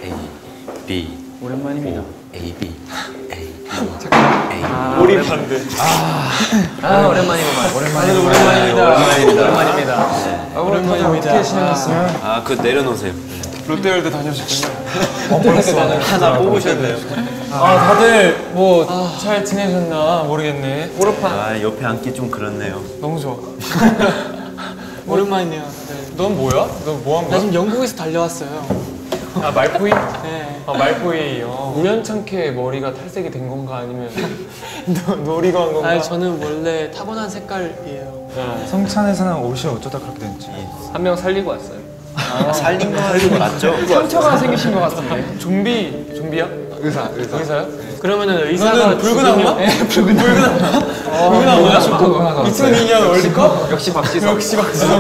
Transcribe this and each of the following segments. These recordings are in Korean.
A, B. 오랜만입니다. O, A, B, A, B. 몰입한데. 오랜만이구만. 오랜만입니다. 오랜만입니다. 어떻게 지내셨어요? 그 내려놓으세요. 롯데월드 다녀오셨군요. 하나 뽑으셨네요. 다들 뭐 잘 지내셨나 모르겠네. 아, 옆에 앉기 좀 그렇네요. 너무 좋아. 오랜만이네요. 다들. 넌 뭐야? 너 뭐 한 나 거야? 지금 영국에서 달려왔어요. 말포이? 네. 말포이. 우연찮게 머리가 탈색이 된 건가 아니면 놀이가 한 건가? 아니 저는 원래 타고난 색깔이에요. 성찬에서는 옷이 어쩌다 그렇게 됐지? 한 명 살리고 왔어요. 살린 거 맞죠? 상처가 생기신 것 같은데. 좀비야? 의사요? 그러면은 의사가 너는 붉은 악마? 네, 붉은 악마. 2002년 월드컵? 역시 박지성. 역시 박지성.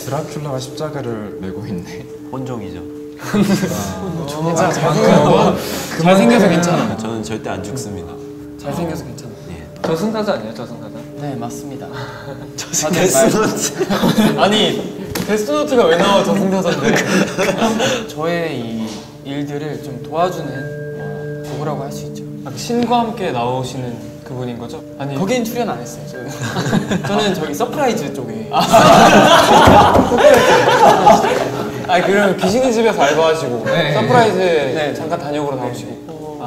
드라큘라가 십자가를 메고 있네. 혼종이죠. 잘생겨서 괜찮아. 저는 절대 안 죽습니다. 잘생겨서 괜찮아. 저승사자 아니에요, 저승사자? 네 맞습니다. 아니 데스노트가 왜 나와 저승사자인데? 저의 이 일들을 좀 도와주는 도구라고 할 수 있죠. 신과 함께 나오시는 그분인 거죠? 아니 거긴 출연 안 했어요. 저는 저기 서프라이즈 쪽에. 아니 그러면 귀신의 집에서 알바하시고 서프라이즈에 잠깐 단역으로 나오시고.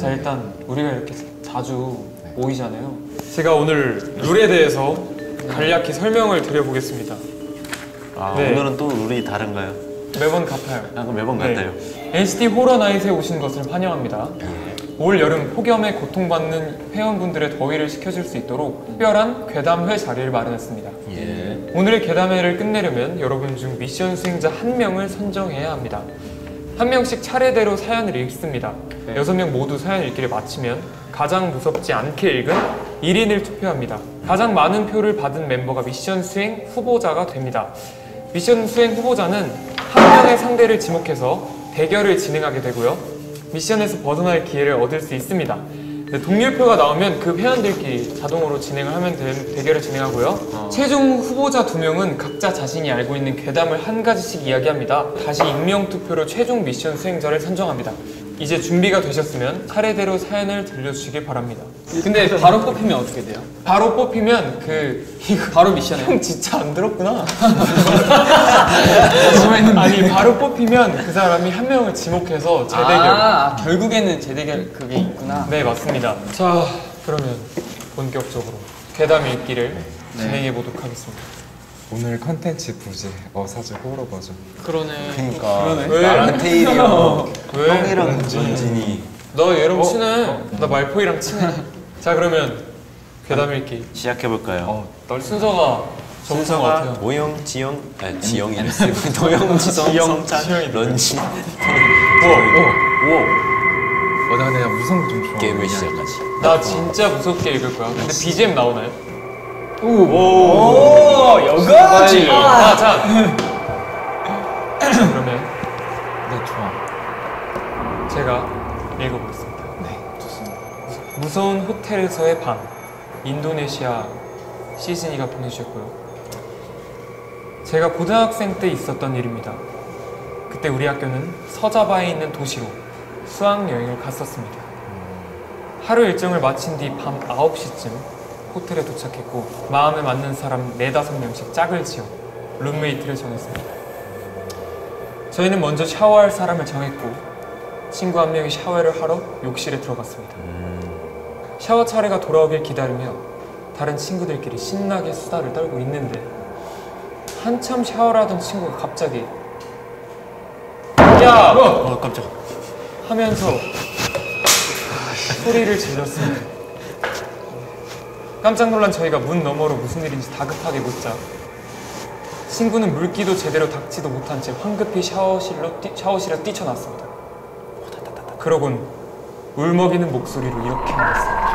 자 일단 우리가 이렇게 자주 모이잖아요. 제가 오늘 룰에 대해서 간략히 설명을 드려보겠습니다. 네. 오늘은 또 룰이 다른가요? 매번 같아요. 그럼 매번 네. 같아요. NCT 호러나잇에 오신 것을 환영합니다. 올 여름 폭염에 고통받는 회원분들의 더위를 식혀줄 수 있도록 특별한 괴담회 자리를 마련했습니다. 오늘의 괴담회를 끝내려면 여러분 중 미션 수행자 1명을 선정해야 합니다. 1명씩 차례대로 사연을 읽습니다. 6명 모두 사연 읽기를 마치면 가장 무섭지 않게 읽은 1인을 투표합니다. 가장 많은 표를 받은 멤버가 미션 수행 후보자가 됩니다. 미션 수행 후보자는 한 명의 상대를 지목해서 대결을 진행하게 되고요. 미션에서 벗어날 기회를 얻을 수 있습니다. 동률표가 나오면 그 회원들끼리 자동으로 진행을 하면 대결을 진행하고요. 최종 후보자 2명은 각자 자신이 알고 있는 괴담을 한 가지씩 이야기합니다. 다시 익명 투표로 최종 미션 수행자를 선정합니다. 이제 준비가 되셨으면 차례대로 사연을 들려주시길 바랍니다. 근데 바로 뽑히면 어떻게 돼요? 바로 뽑히면 이거 바로 미션이에요? 형 진짜 안 들었구나. 아니 바로 뽑히면 그 사람이 한 명을 지목해서 재대결. 결국에는 재대결 그게 있구나. 네 맞습니다. 자 그러면 본격적으로 괴담 읽기를 진행해 보도록 하겠습니다. 오늘 컨텐츠 부재 어사즈 호러 버전. 그러네. 그러니까 왜? 나랑 테일이 형, 왜? 형이랑 런쥔이 너 얘랑 친해. 나 말포이랑 친해. 자 그러면 괴담 읽기 시작해볼까요? 순서가 정상 것 같아요. 오영, 지영, 지영이랬어요. 도영, 지성, 성찬, 지영이 런쥔. 나 내가 무서운 거 좀 좋아. 게임을 시작하지. 나 진짜 무섭게 읽을 거야. 근데 BGM 나오나요? 여가지. 자 그러면 네 좋아. 제가 읽어보겠습니다. 네, 좋습니다. 무서운 호텔에서의 밤. 인도네시아 시즈니가 보내주셨고요. 제가 고등학생 때 있었던 일입니다. 그때 우리 학교는 서자바에 있는 도시로 수학여행을 갔었습니다. 하루 일정을 마친 뒤 밤 9시쯤 호텔에 도착했고 마음에 맞는 사람 4-5명씩 짝을 지어 룸메이트를 정했습니다. 저희는 먼저 샤워할 사람을 정했고 친구 한 명이 샤워를 하러 욕실에 들어갔습니다. 샤워 차례가 돌아오길 기다리며 다른 친구들끼리 신나게 수다를 떨고 있는데 한참 샤워를 하던 친구가 갑자기 야! 깜짝. 하면서 소리를 질렀습니다. 깜짝 놀란 저희가 문 너머로 무슨 일인지 다급하게 묻자 친구는 물기도 제대로 닦지도 못한 채 황급히 샤워실에 뛰쳐났습니다. 그러곤 울먹이는 목소리로 이렇게 말했습니다.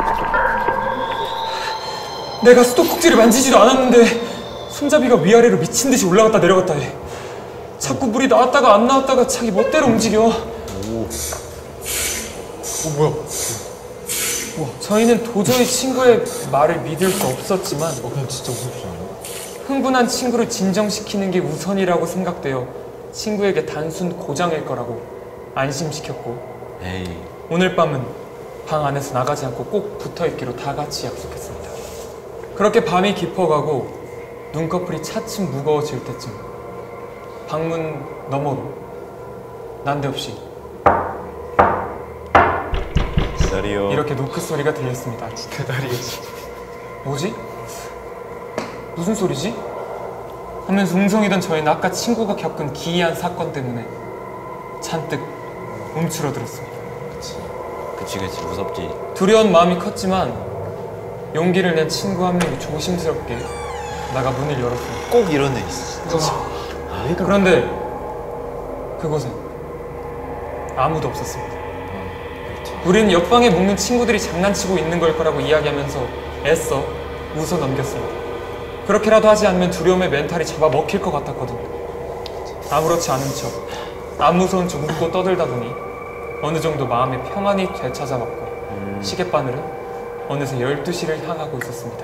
내가 수도꼭지를 만지지도 않았는데 손잡이가 위아래로 미친 듯이 올라갔다 내려갔다 해. 자꾸 물이 나왔다가 안 나왔다가 자기 멋대로 움직여. 뭐야? 저희는 도저히 친구의 말을 믿을 수 없었지만 그냥 진짜 무섭지 않아? 흥분한 친구를 진정시키는 게 우선이라고 생각되어 친구에게 단순 고장일 거라고 안심시켰고 에이. 오늘 밤은 방 안에서 나가지 않고 꼭 붙어있기로 다 같이 약속했습니다. 그렇게 밤이 깊어가고 눈꺼풀이 차츰 무거워질 때쯤 방문 너머로 난데없이 기다려. 이렇게 노크 소리가 들렸습니다. 뭐지? 무슨 소리지? 하면서 웅성이던 저희는 아까 친구가 겪은 기이한 사건 때문에 잔뜩 움츠러들었습니다. 그치 무섭지. 두려운 마음이 컸지만 용기를 낸 친구 한 명이 조심스럽게 나가 문을 열었습니다. 꼭 이런 애 있어. 그런데 그곳엔 아무도 없었습니다. 우리는 옆방에 묵는 친구들이 장난치고 있는 걸 거라고 이야기하면서 애써 웃어 넘겼습니다. 그렇게라도 하지 않으면 두려움에 멘탈이 잡아먹힐 것 같았거든요. 아무렇지 않은 척, 안 무서운 척 웃고 떠들다 보니 어느 정도 마음의 평안이 되찾아왔고 시계바늘은 어느새 12시를 향하고 있었습니다.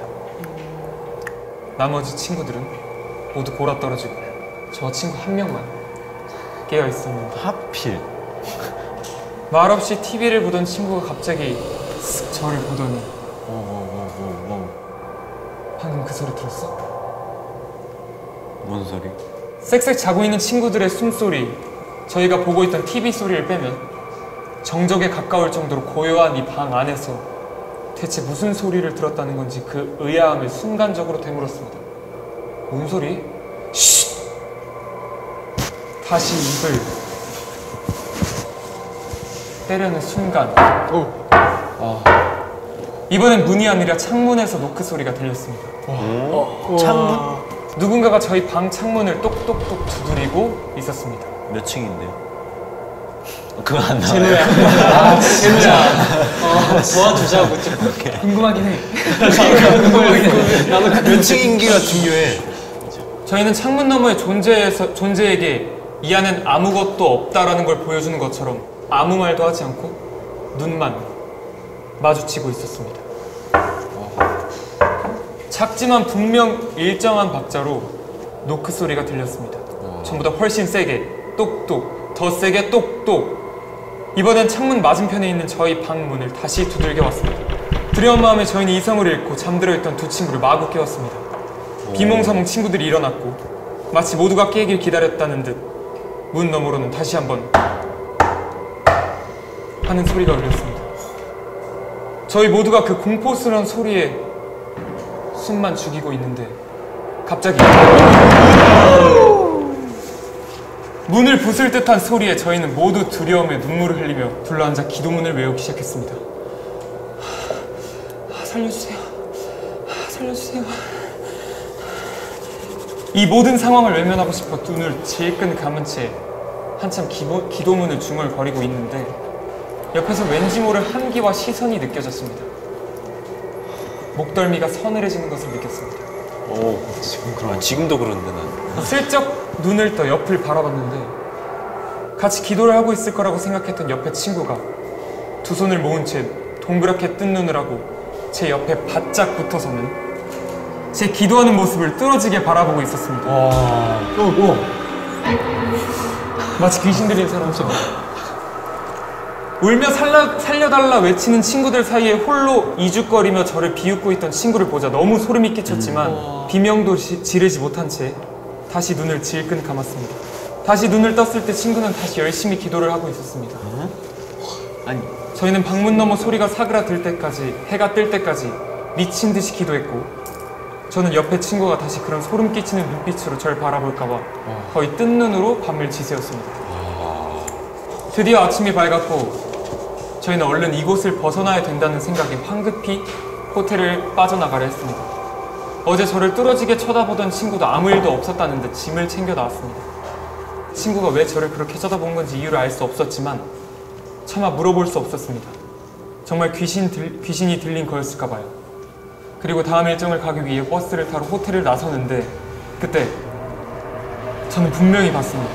나머지 친구들은 모두 골아떨어지고 저 친구 한 명만 깨어있었는데 하필. 말없이 TV를 보던 친구가 갑자기 쓱 저를 보더니 방금 그 소리 들었어? 뭔 소리? 쌕쌕 자고 있는 친구들의 숨소리, 저희가 보고 있던 TV 소리를 빼면 정적에 가까울 정도로 고요한 이 방 안에서 대체 무슨 소리를 들었다는 건지 그 의아함을 순간적으로 되물었습니다. 뭔 소리? 쉿! 다시 입을 때려는 순간 이번엔 문이 아니라 창문에서 노크 소리가 들렸습니다. 창문? 누군가가 저희 방 창문을 똑똑똑 두드리고 있었습니다. 몇 층인데요? 그거 안 나와요. 제노야. 제노야. 도와주자고 좀 궁금하긴 해. 나도 몇 층인기가 중요해. 저희는 창문 너머의 존재에게 이 안엔 아무것도 없다라는 걸 보여주는 것처럼 아무 말도 하지 않고 눈만 마주치고 있었습니다. 작지만 분명 일정한 박자로 노크 소리가 들렸습니다. 전보다 훨씬 세게 똑똑, 더 세게 똑똑. 이번엔 창문 맞은편에 있는 저희 방 문을 다시 두들겨 왔습니다. 두려운 마음에 저희는 이성을 잃고 잠들어 있던 두 친구를 마구 깨웠습니다. 비몽사몽 친구들이 일어났고 마치 모두가 깨길 기다렸다는 듯 문 너머로는 다시 한번 하는 소리가 울렸습니다. 저희 모두가 그 공포스러운 소리에 숨만 죽이고 있는데 갑자기 문을 부술 듯한 소리에 저희는 모두 두려움에 눈물을 흘리며 둘러앉아 기도문을 외우기 시작했습니다. 살려주세요. 살려주세요. 이 모든 상황을 외면하고 싶어 눈을 질끈 감은 채 한참 기도문을 중얼거리고 있는데 옆에서 왠지 모를 한기와 시선이 느껴졌습니다. 목덜미가 서늘해지는 것을 느꼈습니다. 오, 지금도 그런데 난. 슬쩍 눈을 떠 옆을 바라봤는데 같이 기도를 하고 있을 거라고 생각했던 옆에 친구가 두 손을 모은 채 동그랗게 뜬 눈을 하고 제 옆에 바짝 붙어서는 제 기도하는 모습을 뚫어지게 바라보고 있었습니다. 마치 귀신 들린 사람처럼 울며 살려달라 외치는 친구들 사이에 홀로 이죽거리며 저를 비웃고 있던 친구를 보자 너무 소름이 끼쳤지만 비명도 지르지 못한 채 다시 눈을 질끈 감았습니다. 다시 눈을 떴을 때 친구는 다시 열심히 기도를 하고 있었습니다. 아니, 저희는 방문 너머 소리가 사그라들 때까지, 해가 뜰 때까지 미친 듯이 기도했고 저는 옆에 친구가 다시 그런 소름 끼치는 눈빛으로 절 바라볼까봐 거의 뜬 눈으로 밤을 지새웠습니다. 드디어 아침이 밝았고 저희는 얼른 이곳을 벗어나야 된다는 생각에 황급히 호텔을 빠져나가려 했습니다. 어제 저를 뚫어지게 쳐다보던 친구도 아무 일도 없었다는 듯 짐을 챙겨 나왔습니다. 친구가 왜 저를 그렇게 쳐다본 건지 이유를 알 수 없었지만 차마 물어볼 수 없었습니다. 정말 귀신이 들린 거였을까 봐요. 그리고 다음 일정을 가기 위해 버스를 타러 호텔을 나서는데 그때 저는 분명히 봤습니다.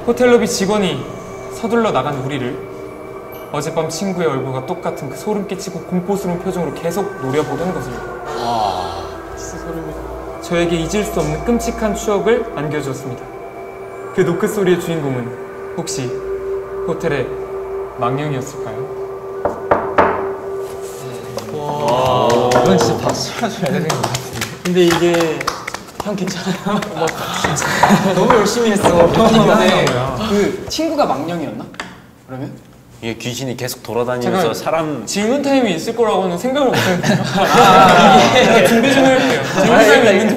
호텔 로비 직원이 서둘러 나간 우리를 어젯밤 친구의 얼굴과 똑같은 그 소름 끼치고 공포스러운 표정으로 계속 노려보던 것을 저에게 잊을 수 없는 끔찍한 추억을 안겨주었습니다. 그 노크 소리의 주인공은 혹시 호텔의 망령이었을까요? 이건 진짜 박수 쳐줘야 되는 것 같은데. 근데 이게 형 괜찮아요? 너무 열심히 했어. 근데 그 친구가 망령이었나? 그러면? 이게 귀신이 계속 돌아다니면서 사람 질문 타임이 있을 거라고는 생각을 못했는데요. 제가 준비 좀 해볼게요. 질문 타임이 있는지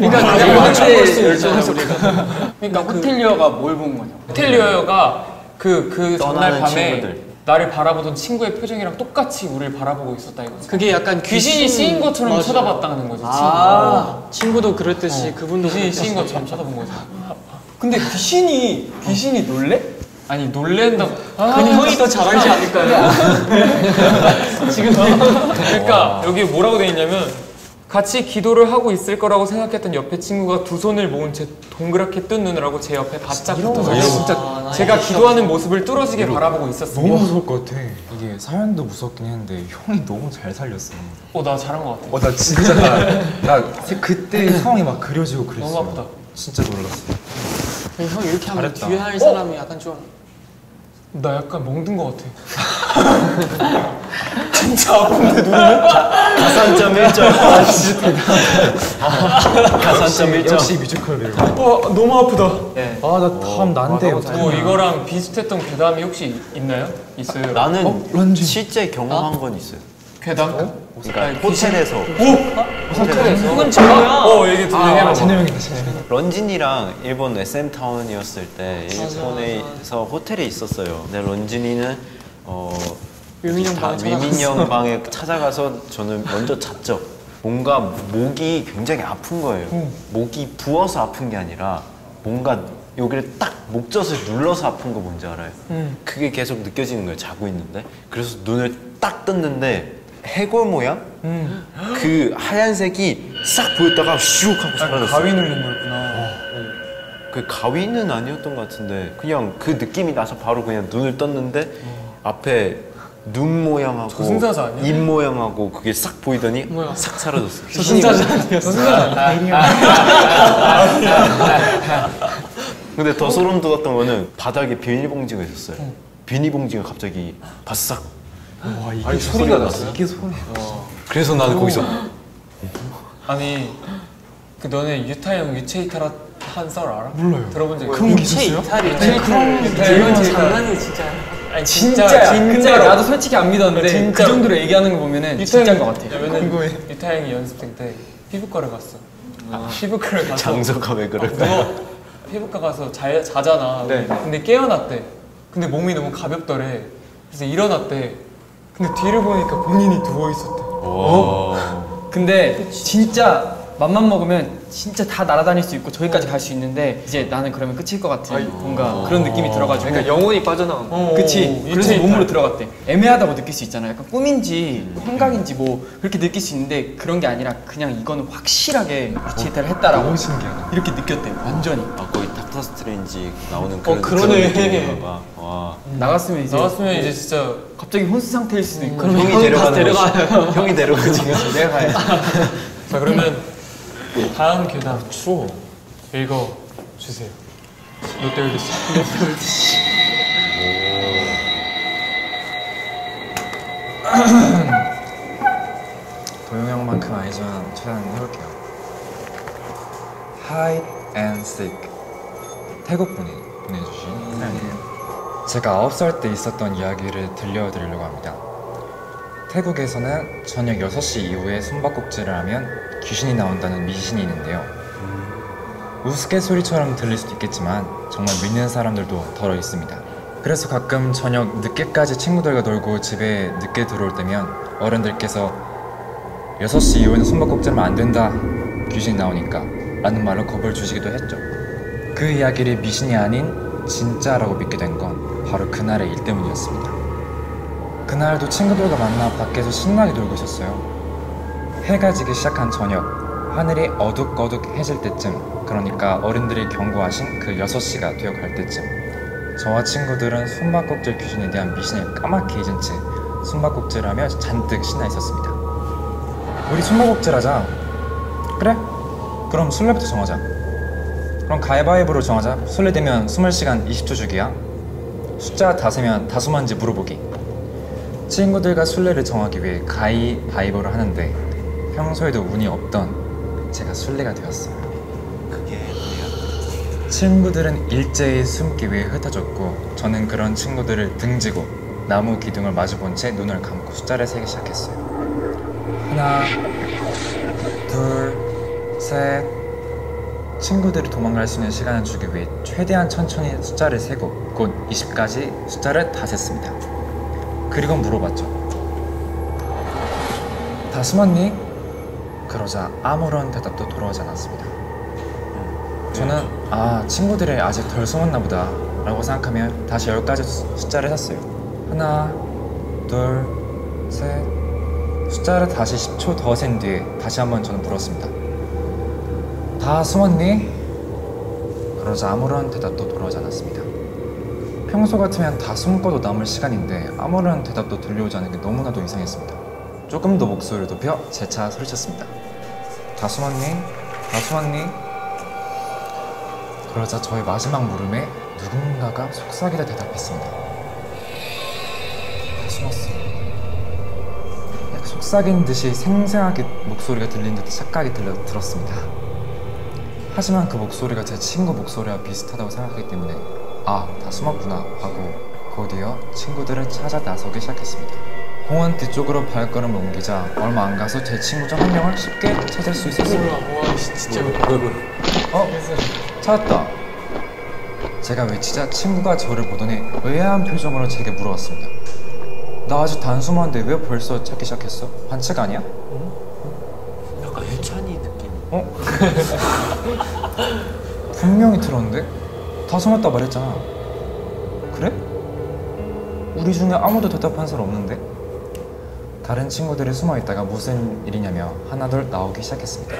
그러니까 호텔리어가 뭘 본 거냐? 호텔리어가 그 전날 떠나는 밤에 친구들. 나를 바라보던 친구의 표정이랑 똑같이 우리를 바라보고 있었다 이거지. 그게 약간 귀신이 씌인 것처럼 맞아. 쳐다봤다는 거지. 친구도 그랬듯이 그분도 귀신이 그랬듯이. 씌인 것처럼 쳐다본 거지. 근데 귀신이 놀래? 아니 놀랜다고. 그냥 형이 더 잘하지 않을까요? 지금 그러니까 여기 뭐라고 돼 있냐면 같이 기도를 하고 있을 거라고 생각했던 옆에 친구가 두 손을 모은 채 동그랗게 뜬 눈을 하고 제 옆에 바짝 붙어서 진짜 제가 기도하는 모습을 뚫어지게 바라보고 있었습니다. 너무 무서울 것 같아. 이게 사연도 무섭긴 했는데 형이 너무 잘 살렸어. 나 잘한 것 같아. 나 진짜 나 그때 상황이 막 그려지고 그랬어. 너무 아프다. 진짜 놀랐어. 형 이렇게 하면 잘했다. 뒤에 할 사람이 약간 좀 나 약간 멍든 것 같아. 진짜 아픈데 눈이? 가산점 1점. 가산점 1점. 역시 뮤지컬 배우. 너무 아프다. 나 다음 난데. 뭐 이거랑 비슷했던 괴담이 혹시 있나요? 있어요. 나는 런쥔. 실제 경험한 건 있어요. 괴담? 그러니까 호텔에서 그건 저야. 얘기 들려봐. 찬영이다 찬영. 런쥔이랑 일본 SM 타운이었을 때 일본에서 호텔에 있었어요. 근데 런쥔이는 위민형 방에 찾아가서 저는 먼저 잤죠. 뭔가 목이 굉장히 아픈 거예요. 목이 부어서 아픈 게 아니라 뭔가 여기를 딱 목젖을 눌러서 아픈 거 뭔지 알아요? 그게 계속 느껴지는 거예요. 자고 있는데. 그래서 눈을 딱 떴는데 해골 모양? 그 하얀색이 싹 보였다가 슉 하고 사라졌어요. 가위 눌린 거였구나. 그 가위는 아니었던 것 같은데 그냥 그 느낌이 나서 바로 그냥 눈을 떴는데 앞에 눈 모양하고 저승사자 아니야? 입 모양하고 그게 싹 보이더니 싹 사라졌어요. 저승사자 근데 더 소름 돋았던 거는 바닥에 비닐봉지가 있었어요. 비닐봉지가 갑자기 바싹 이게 소리가 났어. 이게 소리. 그래서 나는 거기서 아니 그 너네 유타 형 유체이탈 한 썰 알아? 몰라요. 들어본 적 그런 있어? 게 있었어요? 이건 장난이 진짜. 아니 진짜야. 근데 나도 솔직히 안 믿었는데 진짜로. 그 정도로 얘기하는 거 보면은 진짜인 것 같아. 궁금해. 유타 형이 연습생 때 피부과를 갔어. 피부과를 가서 장소가 왜 그럴까요? 피부과 가서 자잖아. 네. 근데 깨어났대. 근데 몸이 너무 가볍더래. 그래서 일어났대. 근데 뒤를 보니까 본인이 누워 있었대. 근데 진짜 맘만 먹으면 진짜 다 날아다닐 수 있고 저기까지 갈 수 있는데 이제 나는 그러면 끝일 것 같은 뭔가 그런 느낌이 들어가지고 그러니까 영혼이 빠져나온. 그치. 그래서 유체이탈. 몸으로 들어갔대. 애매하다고 느낄 수 있잖아. 약간 꿈인지 환각인지 뭐 그렇게 느낄 수 있는데 그런 게 아니라 그냥 이거는 확실하게 유체이탈을 했다라고 너무 신기하다. 이렇게 느꼈대. 완전히. 거의 닥터 스트레인지 나오는 그런 그러네. 느낌인가 봐. 와. 나갔으면 이제 나왔으면 이제 진짜 갑자기 혼수 상태일 수도 있고. 그럼 형이 데려가는 거지. 형이 데려가지. 내가 가야지. 자 그러면 다음 괴담 읽어 주세요. 롯데월드씨. 도영 형만큼 아니지만 최대한 해볼게요. Hide and Seek. 태국 분이 보내주신 사연이에요. 제가 9살 때 있었던 이야기를 들려드리려고 합니다. 태국에서는 저녁 6시 이후에 숨바꼭질을 하면 귀신이 나온다는 미신이 있는데요. 우스갯소리처럼 들릴 수도 있겠지만 정말 믿는 사람들도 덜어 있습니다. 그래서 가끔 저녁 늦게까지 친구들과 놀고 집에 늦게 들어올 때면 어른들께서 6시 이후에는 숨바꼭질하면 안 된다, 귀신이 나오니까 라는 말로 겁을 주시기도 했죠. 그 이야기를 미신이 아닌 진짜라고 믿게 된 건 바로 그날의 일 때문이었습니다. 그날도 친구들과 만나 밖에서 신나게 놀고 있었어요. 해가 지기 시작한 저녁, 하늘이 어둑어둑해질 때쯤, 그러니까 어른들이 경고하신 그 6시가 되어갈 때쯤, 저와 친구들은 숨바꼭질 귀신에 대한 미신을 까맣게 잊은 채 숨바꼭질하며 잔뜩 신나 있었습니다. 우리 숨바꼭질 하자. 그래? 그럼 술래부터 정하자. 그럼 그럼 가위바위보로 정하자. 술래되면 20시간 20초 주기야. 숫자 다 세면 다수만지 물어보기. 친구들과 술래를 정하기 위해 가위바위보를 하는데 평소에도 운이 없던 제가 술래가 되었어요. 그게 뭐야? 친구들은 일제히 숨기 위해 흩어졌고 저는 그런 친구들을 등지고 나무 기둥을 마주본 채 눈을 감고 숫자를 세기 시작했어요. 하나, 둘, 셋. 친구들이 도망갈 수 있는 시간을 주기 위해 최대한 천천히 숫자를 세고 곧 20까지 숫자를 다 셌습니다. 그리고 물어봤죠. 다 숨었니? 그러자 아무런 대답도 돌아오지 않았습니다. 저는 친구들이 아직 덜 숨었나 보다 라고 생각하며 다시 10까지 숫자를 셌어요. 하나, 둘, 셋. 숫자를 다시 10초 더 센 뒤에 다시 한번 저는 물었습니다. 다 숨었니? 그러자 아무런 대답도 돌아오지 않았습니다. 평소 같으면 다 숨고도 남을 시간인데 아무런 대답도 들려오지 않은 게 너무나도 이상했습니다. 조금 더 목소리를 높여 재차 소리쳤습니다. 다 숨었니? 다 숨었니? 그러자 저의 마지막 물음에 누군가가 속삭이다 대답했습니다. 다 숨었어. 속삭인 듯이 생생하게 목소리가 들리는 듯 착각이 들었습니다. 하지만 그 목소리가 제 친구 목소리와 비슷하다고 생각하기 때문에 다 숨었구나 하고 곧이어 친구들을 찾아 나서기 시작했습니다. 공원 뒤쪽으로 발걸음을 옮기자 얼마 안 가서 제 친구 중 한 명을 쉽게 찾을 수 있었습니다. 진짜 찾았다. 제가 외치자 친구가 저를 보더니 의아한 표정으로 제게 물어왔습니다. 나 아직 단숨한데 왜 벌써 찾기 시작했어? 반칙 아니야? 약간 해찬이 느낌. 분명히 들었는데? 다 숨었다 말했잖아. 그래? 우리 중에 아무도 대답한 사람 없는데? 다른 친구들이 숨어있다가 무슨 일이냐며 하나둘 나오기 시작했습니다.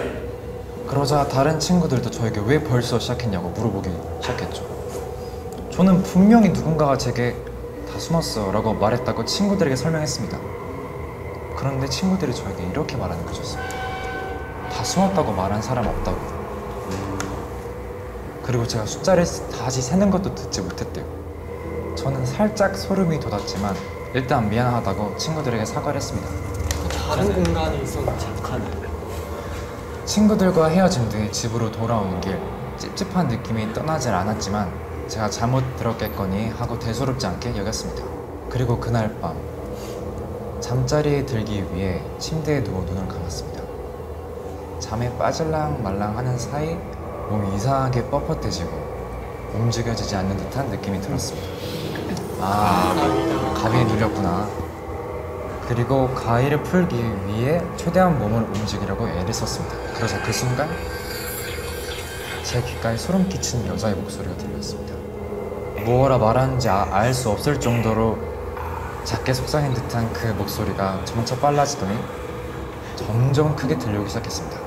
그러자 다른 친구들도 저에게 왜 벌써 시작했냐고 물어보기 시작했죠. 저는 분명히 누군가가 제게 다 숨었어 라고 말했다고 친구들에게 설명했습니다. 그런데 친구들이 저에게 이렇게 말하는 것이었습니다. 다 숨었다고 말한 사람 없다고. 그리고 제가 숫자를 다시 세는 것도 듣지 못했대요. 저는 살짝 소름이 돋았지만 일단 미안하다고 친구들에게 사과를 했습니다. 다른 공간이 있었는데 착하네. 친구들과 헤어진 뒤 집으로 돌아오는 길 찝찝한 느낌이 떠나질 않았지만 제가 잘못 들었겠거니 하고 대수롭지 않게 여겼습니다. 그리고 그날 밤 잠자리에 들기 위해 침대에 누워 눈을 감았습니다. 잠에 빠질랑 말랑 하는 사이 몸이 이상하게 뻣뻣해지고 움직여지지 않는 듯한 느낌이 들었습니다. 가위에 눌렸구나. 그리고 가위를 풀기 위해 최대한 몸을 움직이려고 애를 썼습니다. 그러자 그 순간 제 귓가에 소름 끼치는 여자의 목소리가 들렸습니다. 뭐라 말하는지 알 수 없을 정도로 작게 속삭인 듯한 그 목소리가 점차 빨라지더니 점점 크게 들려오기 시작했습니다.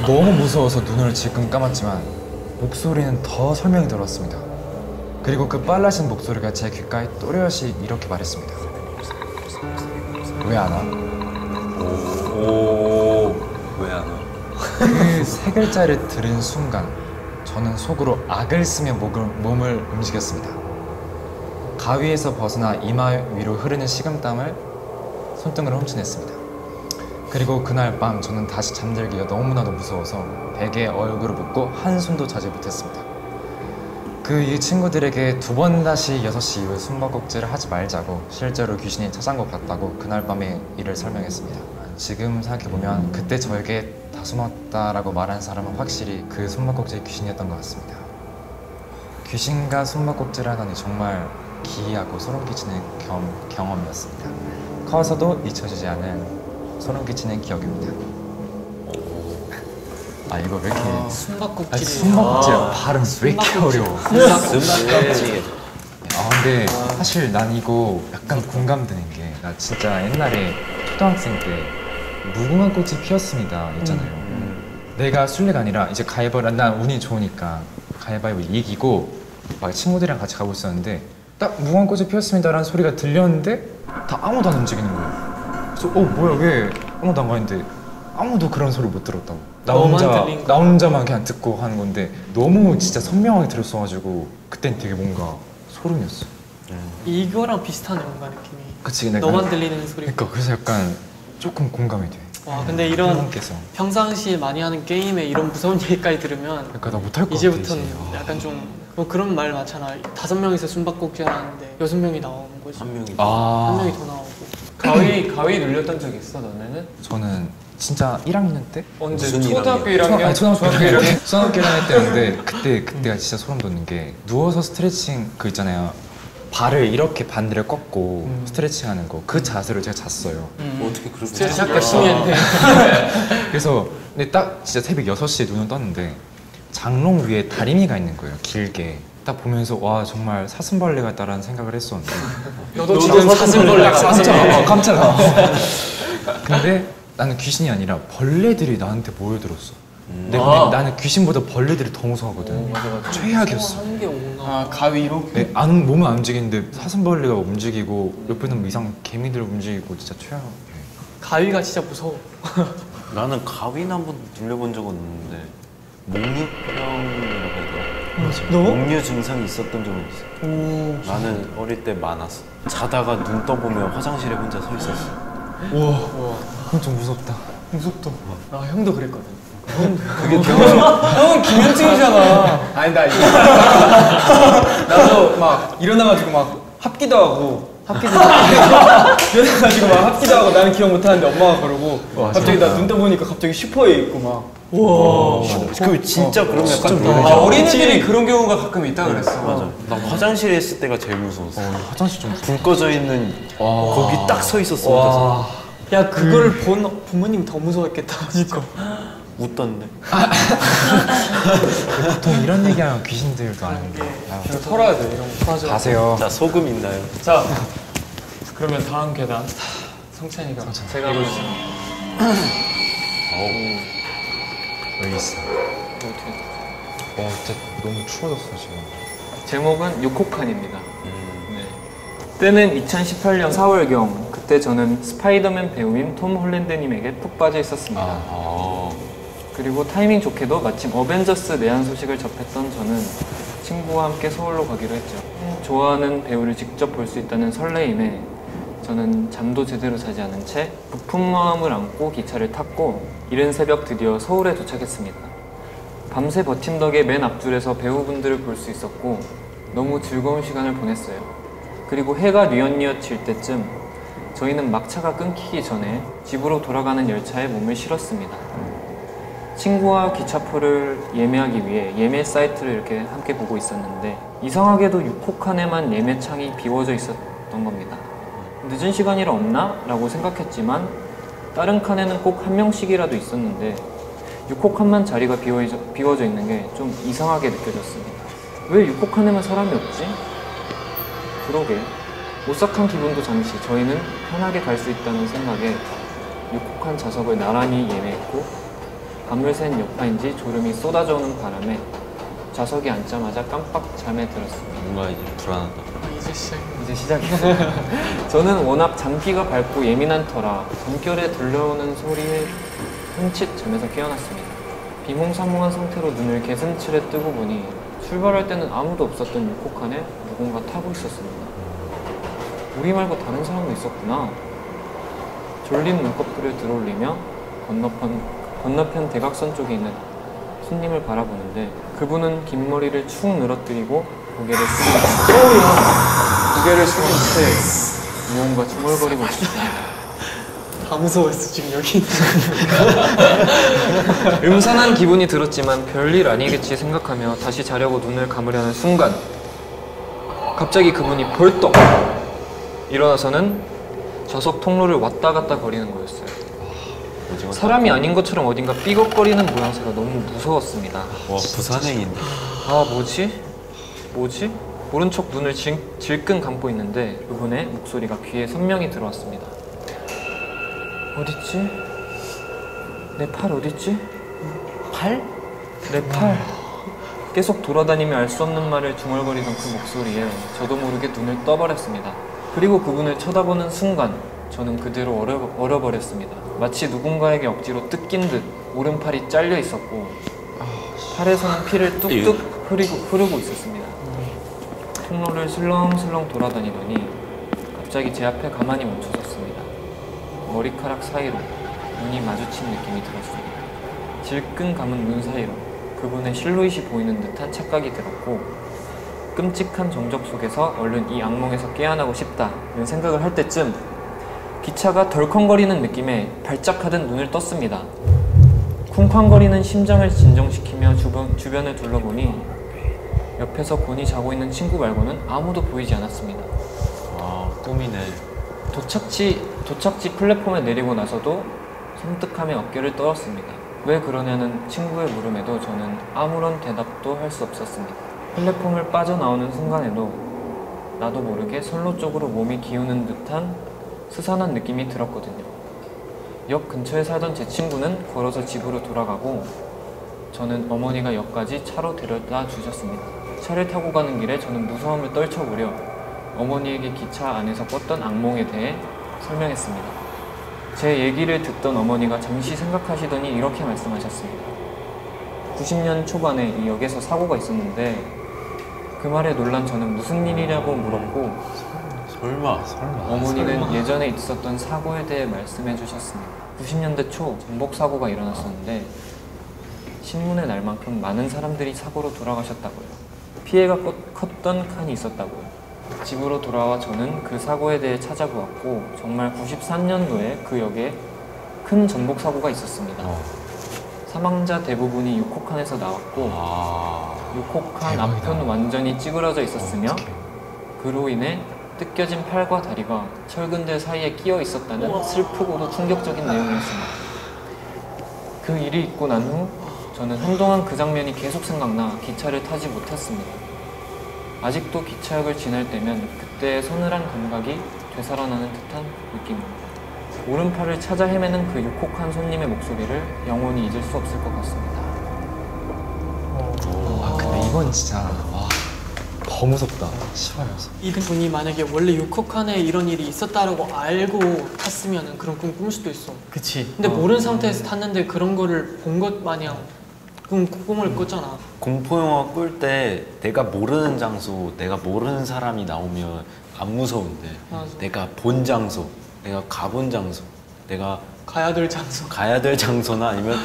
너무 무서워서 눈을 질끈 감았지만 목소리는 더 설명이 들었습니다. 그리고 그 빨라진 목소리가 제 귓가에 또렷이 이렇게 말했습니다. 왜 안 와? 왜 안 와? 그 세 글자를 들은 순간 저는 속으로 악을 쓰며 몸을 움직였습니다. 가위에서 벗어나 이마 위로 흐르는 식은땀을 손등으로 훔쳐냈습니다. 그리고 그날 밤 저는 다시 잠들기가 너무나도 무서워서 베개에 얼굴을 묻고 한숨도 자지 못했습니다. 그 이후 친구들에게 두 번 다시 6시 이후에 숨바꼭질을 하지 말자고 실제로 귀신이 찾아온 것 같다고 그날 밤의 일을 설명했습니다. 지금 생각해보면 그때 저에게 다 숨었다라고 말한 사람은 확실히 그 숨바꼭질 귀신이었던 것 같습니다. 귀신과 숨바꼭질을 하다니 정말 기이하고 소름 끼치는 경험이었습니다. 커서도 잊혀지지 않은 소름 끼치는 기억입니다. 이거 왜 이렇게 숨바꼭질이 숨바꼭질 발음 왜 이렇게 어려워? 숨바꼭질. 근데 사실 난 이거 약간 공감되는 게 나 진짜 옛날에 초등학생 때 무궁화 꽃이 피었습니다 있잖아요. 내가 술래가 아니라 이제 가위바위보 난 운이 좋으니까 가위바위보 이기고 막 친구들이랑 같이 가고 있었는데 딱 무궁꽃이 피었습니다라는 소리가 들렸는데 다 아무도 안 움직이는 거예요. 그래서 뭐야 왜 아무도 안 가는데 아무도 그런 소리 못 들었다고. 나 혼자만 그냥 듣고 하는 건데 너무 진짜 선명하게 들었어가지고 그땐 되게 뭔가 소름이었어. 이거랑 비슷하네 뭔가 느낌이. 그치 내가 너만 들리는 소리. 그러니까 그래서 약간 조금 공감이 돼. 와 근데 이런 팬분께서. 평상시에 많이 하는 게임에 이런 무서운 얘기까지 들으면 그러니까 나 못할 것 같아. 이제부터는 약간 좀 뭐 그런 말 많잖아. 5명이서 숨바꼭질 하는데 6명이 나오는 거지. 한 명이 한 명이 더 나오고. 가위 눌렸던 적 있어 너네는? 저는 진짜 1학년 때? 언제? 무슨 초등학교 일학년? 1학년? 초등학교 1학년? 초등학교 1학년 때였는데 그때가 진짜 소름 돋는 게 누워서 스트레칭 그 있잖아요. 발을 이렇게 반대로 꺾고 스트레칭 하는 거 그 자세로 제가 잤어요. 어떻게 그렇게 진짜 열심히 했네. 그래서 근데 딱 진짜 새벽 6시에 눈을 떴는데 장롱 위에 다리미가 있는 거예요. 길게. 딱 보면서 와 정말 사슴벌레 같다라는 생각을 했었는데 너도 지금 사슴벌레가 깜짝아. 근데 나는 귀신이 아니라 벌레들이 나한테 모여들었어. 근데 나는 귀신보다 벌레들이 더 무서워하거든. 최악이었어. 한게 오나. 아 가위로? 네, 몸은 안 움직이는데 사슴벌레가 움직이고 옆에는 이상 개미들 움직이고 진짜 최악. 가위가 진짜 무서워. 나는 가위는 한번 눌려본 적은 없는데 목류병이라고 하더라. 너? 목류 증상이 있었던 적은 있어. 나는 어릴 때 많았어. 자다가 눈 떠보면 화장실에 혼자 서 있었어. 그건 좀 무섭다. 나 형도 그랬거든. 형은 김현증이잖아. 아니 나 이거 나도 막 일어나가지고 막 합기도 하고 일어나가지고 막 합기도 하고 나는 기억 못하는데 엄마가 그러고 갑자기 나 눈 떠보니까 갑자기 슈퍼에 있고 막 그 진짜 그러면 약간 아, 어린이들이 그런 경우가 가끔 있다 그랬어. 맞아. 나 화장실에 있을 때가 제일 무서웠어. 화장실 좀 불 꺼져 있는 거기 딱 서 있었어. 혼자서. 야 그거를 본 부모님 더 무서웠겠다. 진짜. 웃던데. 보통 이런 얘기하면 귀신들도 아닌데. 이거 털어야 돼 이런 거. 가세요. 자 소금 있나요? 자 그러면 다음 계단 성찬이가 읽어주세요. 여기 있어. 진짜 너무 추워졌어 지금. 제목은 유코칸입니다. 네. 때는 2018년 4월경. 그때 저는 스파이더맨 배우인 톰 홀랜드님에게 푹 빠져 있었습니다. 그리고 타이밍 좋게도 마침 어벤져스 내한 소식을 접했던 저는 친구와 함께 서울로 가기로 했죠. 좋아하는 배우를 직접 볼 수 있다는 설레임에 저는 잠도 제대로 자지 않은 채 부푼 마음을 안고 기차를 탔고 이른 새벽 드디어 서울에 도착했습니다. 밤새 버틴 덕에 맨 앞줄에서 배우분들을 볼 수 있었고 너무 즐거운 시간을 보냈어요. 그리고 해가 뉘엿뉘엿 질 때쯤 저희는 막차가 끊기기 전에 집으로 돌아가는 열차에 몸을 실었습니다. 친구와 기차표를 예매하기 위해 예매 사이트를 이렇게 함께 보고 있었는데 이상하게도 6호칸에만 예매창이 비워져 있었던 겁니다. 늦은 시간이라 없나? 라고 생각했지만 다른 칸에는 꼭 한 명씩이라도 있었는데 6호칸만 자리가 비워져 있는 게 좀 이상하게 느껴졌습니다. 왜 6호칸에만 사람이 없지? 그러게 오싹한 기분도 잠시 저희는 편하게 갈 수 있다는 생각에 6호칸 좌석을 나란히 예매했고 밤을 샌 여파인지 졸음이 쏟아져오는 바람에 좌석에 앉자마자 깜빡 잠에 들었습니다. 뭔가 이제 불안하다. 이제 시작이에요. 저는 워낙 잠귀가 밝고 예민한 터라 잠결에 들려오는 소리에 흠칫 잠에서 깨어났습니다. 비몽사몽한 상태로 눈을 개슴츠레 뜨고 보니 출발할 때는 아무도 없었던 6호칸에 누군가 타고 있었습니다. 우리 말고 다른 사람도 있었구나. 졸린 눈꺼풀을 들어올리며 건너편 대각선 쪽에 있는 손님을 바라보는데 그분은 긴 머리를 축 늘어뜨리고 고개를 숙인 채 무언가 중얼거리고 있습니다. 다 무서웠어 지금 여기. 음산한 기분이 들었지만 별일 아니겠지 생각하며 다시 자려고 눈을 감으려는 순간 갑자기 그분이 벌떡 일어나서는 좌석 통로를 왔다 갔다 거리는 거였어요. 사람이 아닌 것처럼 어딘가 삐걱거리는 모양새가 너무 무서웠습니다. 와 부산행인데. 아 뭐지? 모른 척 눈을 질끈 감고 있는데 그분의 목소리가 귀에 선명히 들어왔습니다. 어딨지? 내 팔 어딨지? 팔? 내 팔. 계속 돌아다니며 알 수 없는 말을 중얼거리던 그 목소리에 저도 모르게 눈을 떠버렸습니다. 그리고 그분을 쳐다보는 순간 저는 그대로 얼어버렸습니다. 마치 누군가에게 억지로 뜯긴 듯 오른팔이 잘려 있었고 팔에서는 피를 뚝뚝 흐르고 있었습니다. 통로를 슬렁슬렁 돌아다니더니 갑자기 제 앞에 가만히 멈춰섰습니다. 머리카락 사이로 눈이 마주친 느낌이 들었습니다. 질끈 감은 눈 사이로 그분의 실루엣이 보이는 듯한 착각이 들었고 끔찍한 정적 속에서 얼른 이 악몽에서 깨어나고 싶다는 생각을 할 때쯤 기차가 덜컹거리는 느낌에 발작하듯 눈을 떴습니다. 쿵쾅거리는 심장을 진정시키며 주변을 둘러보니 옆에서 곤히 자고 있는 친구 말고는 아무도 보이지 않았습니다. 아, 꿈이네. 도착지 플랫폼에 내리고 나서도 섬뜩함에 어깨를 떨었습니다. 왜 그러냐는 친구의 물음에도 저는 아무런 대답도 할 수 없었습니다. 플랫폼을 빠져나오는 순간에도 나도 모르게 선로 쪽으로 몸이 기우는 듯한 스산한 느낌이 들었거든요. 역 근처에 살던 제 친구는 걸어서 집으로 돌아가고 저는 어머니가 역까지 차로 데려다 주셨습니다. 차를 타고 가는 길에 저는 무서움을 떨쳐보려 어머니에게 기차 안에서 꿨던 악몽에 대해 설명했습니다. 제 얘기를 듣던 어머니가 잠시 생각하시더니 이렇게 말씀하셨습니다. 90년 초반에 이 역에서 사고가 있었는데 그 말에 놀란 저는 무슨 일이냐고 물었고 설마. 어머니는 예전에 있었던 사고에 대해 말씀해 주셨습니다. 90년대 초 전복 사고가 일어났었는데 신문의 날만큼 많은 사람들이 사고로 돌아가셨다고요. 피해가 컸던 칸이 있었다고요. 집으로 돌아와 저는 그 사고에 대해 찾아보았고 정말 93년도에 그 역에 큰 전복 사고가 있었습니다. 사망자 대부분이 6호칸에서 나왔고 6호칸 앞편은 완전히 찌그러져 있었으며 그로 인해 뜯겨진 팔과 다리가 철근들 사이에 끼어 있었다는 슬프고도 충격적인 내용이었습니다. 그 일이 있고 난 후 저는 한동안 그 장면이 계속 생각나 기차를 타지 못했습니다. 아직도 기차역을 지날 때면 그때의 서늘한 감각이 되살아나는 듯한 느낌입니다. 오른팔을 찾아 헤매는 그 유혹한 손님의 목소리를 영원히 잊을 수 없을 것 같습니다. 근데 이건 진짜 더 무섭다. 싫어요. 이분이 만약에 원래 6호칸에 이런 일이 있었다라고 알고 탔으면 그런 꿈 꿀 수도 있어. 그치. 근데 모르는 상태에서 탔는데 그런 거를 본 것 마냥 꿈을 꿨잖아. 공포영화 꿀 때 내가 모르는 장소, 내가 모르는 사람이 나오면 안 무서운데 맞아. 내가 본 장소, 내가 가본 장소, 내가 가야 될 장소. 가야 될 장소나 아니면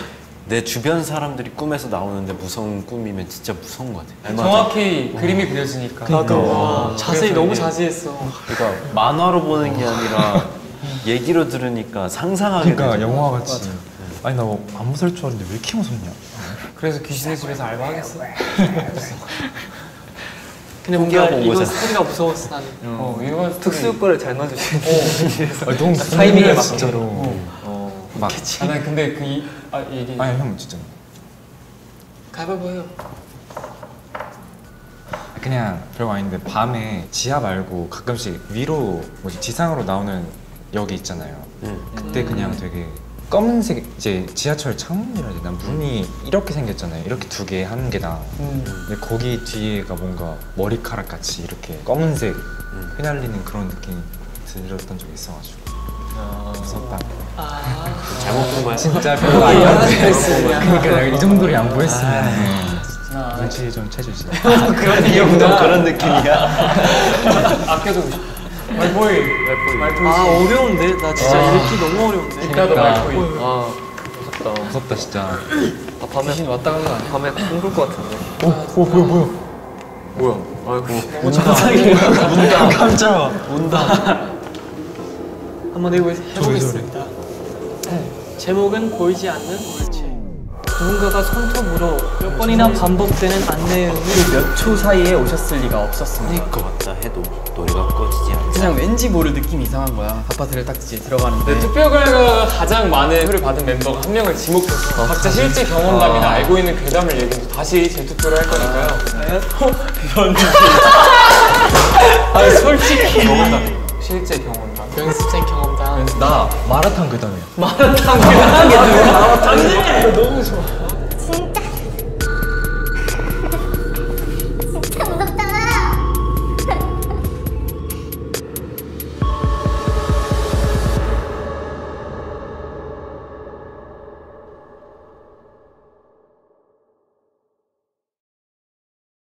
내 주변 사람들이 꿈에서 나오는데 무서운 꿈이면 진짜 무서운 것 같아. 정확히 그림이 그려지니까. 나도 자세히 그래서 너무 이게- 자세했어. 그러니까 만화로 보는 게 아니라 얘기로 들으니까 상상하게 그러니까 되죠. 영화 같이. 아니 나 안 무서울 줄 알았는데 왜 이렇게 무섭냐? 그래서 귀신의 집에서 알바하겠어. 근데 뭔가 보고 이거 오세요. 스토리가 무서웠어 나는. 이건 특수효과를 잘 넣어주시는 너무 타이밍에 맞게. 진짜로. 막 난 근데 얘기. 아니 형 진짜. 가위바위보 해요. 그냥 별거 아닌데 밤에 지하 말고 가끔씩 위로 지상으로 나오는 역이 있잖아요. 그때 그냥 되게 검은색 이제 지하철 창문이라 해야 되나 문이 이렇게 생겼잖아요. 이렇게 두 개 한 개당. 근데 거기 뒤에가 뭔가 머리카락 같이 이렇게 검은색 휘날리는 그런 느낌이 들었던 적이 있어가지고 무섭다. 잘못 본 거야? 진짜 별거 아니었는데. 그냥. 그러니까 내가 이 정도로 양보했으면 눈치 좀 채주지. 그런 이형도 그런 느낌이야. 아껴두고 싶어. 말보이. 아 어려운데? 나 진짜 읽기 너무 어려운데. 이따도 말보이. 아 무섭다 진짜. 밤에 귀신 왔다 간 거 아니야? 밤에 꿈꿀 것 같은데. 뭐야? 운다. 깜짝아. 운다. 한번 해보겠습니다. 제목은 보이지 않는 물체. 누군가가 손톱으로 몇 번이나 반복되는 안내음을 몇 초 사이에 오셨을 리가 없었습니다. 것 같다 해도 노래가 꺼지지 않아. 그냥 왠지 모를 느낌이 이상한 거야. 아파트를 딱 이제 들어가는데 투표 결과가 가장 많은 표를 받은 멤버가 한 명을 지목해서 각자 실제 경험담이나 알고 있는 괴담을 얘기해서 다시 재투표를 할 거니까요. 아 솔직히 실제 경험담. 연습생 경험담. 나 마라탕 괴담이야. 마라탕 괴담이 누가?